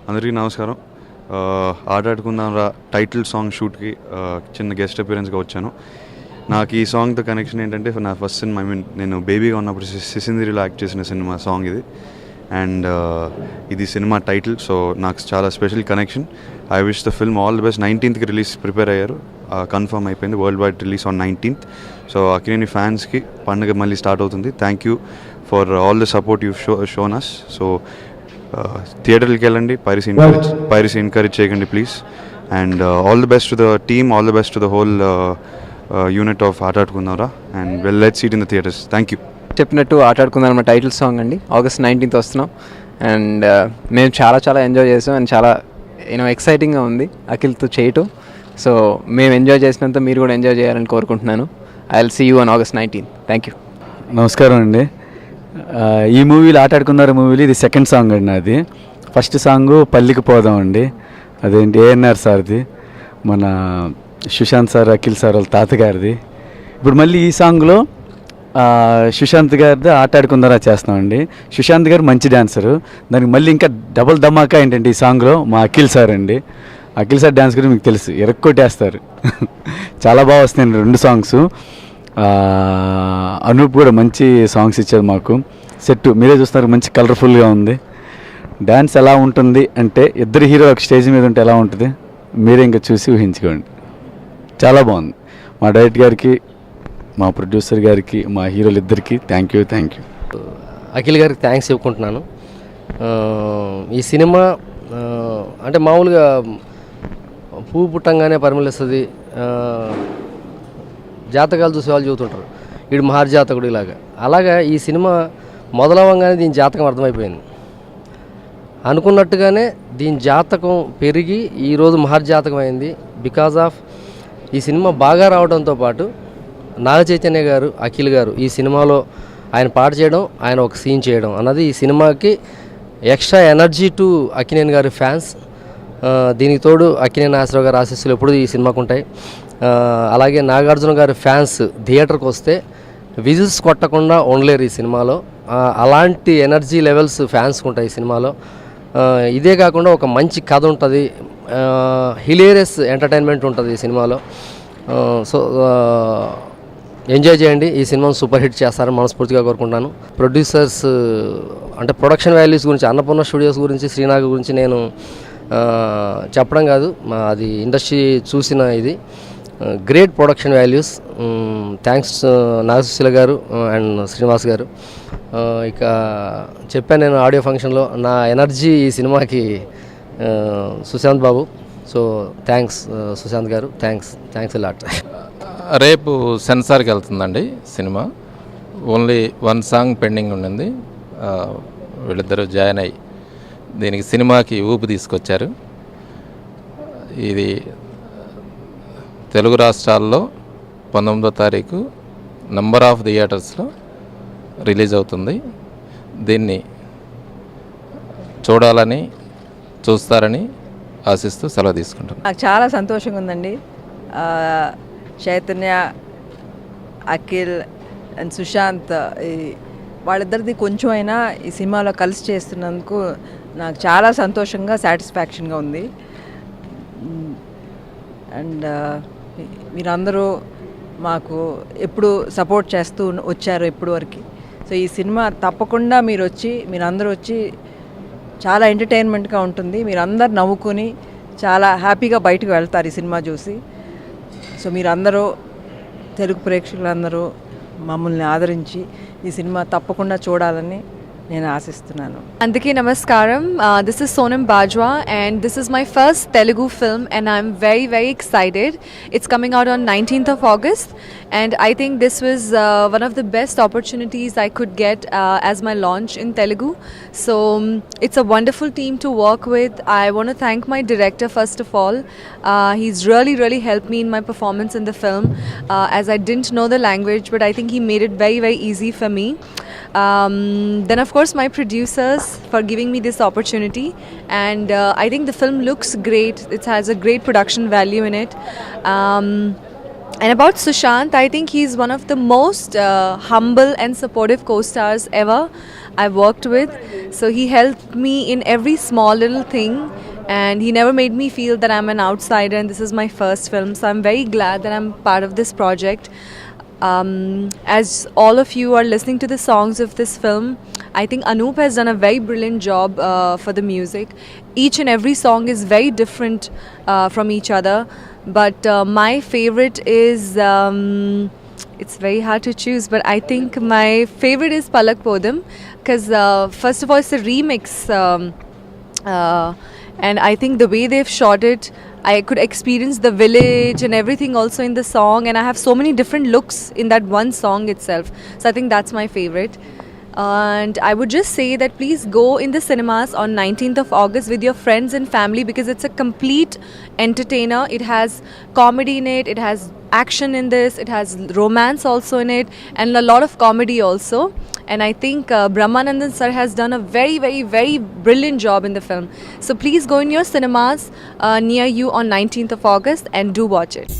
అందరికీ నమస్కారం. ఆటాడుకుందాం రా టైటిల్ సాంగ్ షూట్కి చిన్న గెస్ట్ అపియరెన్స్గా వచ్చాను. నాకు ఈ సాంగ్తో కనెక్షన్ ఏంటంటే, నా ఫస్ట్ సినిమా, నేను బేబీగా ఉన్నప్పుడు సిసింద్రిలో యాక్ట్ చేసిన సినిమా సాంగ్ ఇది. అండ్ ఇది సినిమా టైటిల్, సో నాకు చాలా special connection. I wish the film all the best. 19th release prepare అయ్యారు, కన్ఫర్మ్ అయిపోయింది. Worldwide release on 19th. So Akkineni ఫ్యాన్స్కి పండుగ మళ్ళీ స్టార్ట్ అవుతుంది. Thank you for all the support you shown us. So థియేటర్కి వెళ్ళండి, పైరసీ ఎంకరేజ్ చేయకండి please. And all the best to the team, all the best to the whole unit of ఆటాడుకుందాంరా. And let's see it in the theatres. Thank you. చెప్పినట్టు ఆటాడుకుందాం మన title song అండి. August 19th వస్తున్నాం. And మేము చాలా enjoy చేసాం. And చాలా ఎక్సైటింగ్గా ఉంది అఖిల్తో చేయటం. సో మేము ఎంజాయ్ చేసినంత మీరు కూడా ఎంజాయ్ చేయాలని కోరుకుంటున్నాను. I will see you on August 19th. Thank you. నమస్కారం అండి. ఈ మూవీలో ఆటాడుకున్నారు మూవీలో ఇది సెకండ్ సాంగ్ అండి. అది ఫస్ట్ సాంగ్ పల్లికి పోదాం అండి, అదేంటి ఏఎన్ఆర్ సార్ది, మన సుశాంత్ సార్ అఖిల్ సార్ వాళ్ళ తాతగారిది. ఇప్పుడు మళ్ళీ ఈ సాంగ్లో సుశాంత్ గారిది ఆటాడుకుందారా చేస్తామండి. సుశాంత్ గారు మంచి డ్యాన్సరు, దానికి మళ్ళీ ఇంకా డబుల్ ధమాకా ఏంటంటే ఈ సాంగ్లో మా అఖిల్ సార్ అండి. అఖిల్ సార్ డ్యాన్స్ గురించి మీకు తెలుసు, ఎరక్కొట్టేస్తారు. చాలా బాగా వస్తాయండి రెండు సాంగ్స్. అనూప్ కూడా మంచి సాంగ్స్ ఇచ్చారు మాకు. సెట్ మీరే చూస్తున్నారు, మంచి కలర్ఫుల్గా ఉంది. డ్యాన్స్ ఎలా ఉంటుంది అంటే ఇద్దరు హీరో ఒక స్టేజ్ మీద ఉంటే ఎలా ఉంటుంది మీరే ఇంకా చూసి ఊహించుకోండి. చాలా బాగుంది. మా డైరెక్టర్ గారికి, మా ప్రొడ్యూసర్ గారికి, మా హీరోలు ఇద్దరికి థ్యాంక్ యూ. అఖిల్ గారికి థ్యాంక్స్ చెప్పుకుంటున్నాను. ఈ సినిమా అంటే మామూలుగా పువ్వు పుట్టంగానే పరిమళిస్తుంది, జాతకాలు చూసే వాళ్ళు చెబుతుంటారు వీడు మహర్జాతకుడు ఇలాగా. అలాగా ఈ సినిమా మొదలవ్వగానే దీని జాతకం అర్థమైపోయింది. అనుకున్నట్టుగానే దీని జాతకం పెరిగి ఈరోజు మహర్జాతకం అయింది. బికాజ్ ఆఫ్ ఈ సినిమా బాగా రావడంతో పాటు నాగ చైతన్య గారు, అఖిల్ గారు ఈ సినిమాలో ఆయన పాట చేయడం, ఆయన ఒక సీన్ చేయడం అన్నది ఈ సినిమాకి ఎక్స్ట్రా ఎనర్జీ టు అక్కినేని గారి ఫ్యాన్స్. దీనికి తోడు అక్కినేని నాగేశ్వరరావు గారి ఆశీస్సులు ఎప్పుడు ఈ సినిమాకు ఉంటాయి. అలాగే నాగార్జున గారి ఫ్యాన్స్ థియేటర్కి వస్తే విజిల్స్ కొట్టకుండా ఉండలేరు ఈ సినిమాలో. అలాంటి ఎనర్జీ లెవెల్స్ ఫ్యాన్స్కి ఉంటాయి ఈ సినిమాలో. ఇదే కాకుండా ఒక మంచి కథ ఉంటుంది, హిలేరియస్ ఎంటర్టైన్మెంట్ ఉంటుంది ఈ సినిమాలో. సో ఎంజాయ్ చేయండి. ఈ సినిమాను సూపర్ హిట్ చేస్తారని మనస్ఫూర్తిగా కోరుకుంటాను. ప్రొడ్యూసర్స్ అంటే ప్రొడక్షన్ వాల్యూస్ గురించి, అన్నపూర్ణ స్టూడియోస్ గురించి, శ్రీనాగ్ గురించి నేను చెప్పడం కాదు, అది ఇండస్ట్రీ చూసిన ఇది. Great production values. Thanks Nagasusheela గారు అండ్ శ్రీనివాస్ గారు. ఇక చెప్పాను నేను ఆడియో ఫంక్షన్లో, నా ఎనర్జీ ఈ సినిమాకి సుశాంత్ బాబు. సో థ్యాంక్స్ సుశాంత్ గారు, థ్యాంక్స్ లాట్. రేపు సెన్సార్కి వెళ్తుందండి సినిమా. ఓన్లీ 1 సాంగ్ పెండింగ్ ఉండింది. వీళ్ళిద్దరూ జాయిన్ అయ్యి దీనికి సినిమాకి ఊపు తీసుకొచ్చారు. ఇది తెలుగు రాష్ట్రాల్లో 19వ తారీఖు నంబర్ ఆఫ్ థియేటర్స్లో రిలీజ్ అవుతుంది. దీన్ని చూడాలని, చూస్తారని ఆశిస్తూ సెలవు తీసుకుంటాం. నాకు చాలా సంతోషంగా ఉందండి. చైతన్య, అఖిల్ అండ్ సుశాంత్ వాళ్ళిద్దరిది కొంచెం అయినా ఈ సినిమాలో కలిసి చేస్తున్నందుకు నాకు చాలా సంతోషంగా, సాటిస్ఫాక్షన్గా ఉంది. అండ్ మీరందరూ మాకు ఎప్పుడు సపోర్ట్ చేస్తూ వచ్చారు ఎప్పుడు వరకు. సో ఈ సినిమా తప్పకుండా మీరందరూ వచ్చి చాలా ఎంటర్టైన్మెంట్గా ఉంటుంది. మీరందరూ నవ్వుకొని చాలా హ్యాపీగా బయటకు వెళ్తారు ఈ సినిమా చూసి. సో మీరందరూ, తెలుగు ప్రేక్షకులందరూ మమ్మల్ని ఆదరించి ఈ సినిమా తప్పకుండా చూడాలని నేను ఆశిస్తున్నాను. అందరికీ నమస్కారం. This is Sonam Bajwa and this is my first Telugu film and I'm very excited. It's coming out on 19th of August and I think this was one of the best opportunities I could get as my launch in Telugu. So it's a wonderful team to work with. I want to thank my director first of all. He's really helped me in my performance in the film as I didn't know the language, but I think he made it very easy for me. Then of course my producers for giving me this opportunity and I think the film looks great. It has a great production value in it. And about Sushant, I think he's one of the most humble and supportive co-stars ever I've worked with. So he helped me in every small little thing, and he never made me feel that I'm an outsider and this is my first film. So I'm very glad that I'm part of this project. As all of you are listening to the songs of this film, I think Anoop has done a very brilliant job for the music. Each and every song is very different from each other, but my favorite is, it's very hard to choose, but I think my favorite is Palak Podam, because first of all it's a remix, and I think the way they've shot it, I could experience the village and everything also in the song, and I have so many different looks in that one song itself. So I think that's my favorite. And I would just say that please go in the cinemas on 19th of August with your friends and family, because it's a complete entertainer. It has comedy in it, it has action in this, it has romance also in it, and a lot of comedy also. And I think Brahmanandan sir has done a very, very, very brilliant job in the film. So please go in your cinemas near you on 19th of August and do watch it.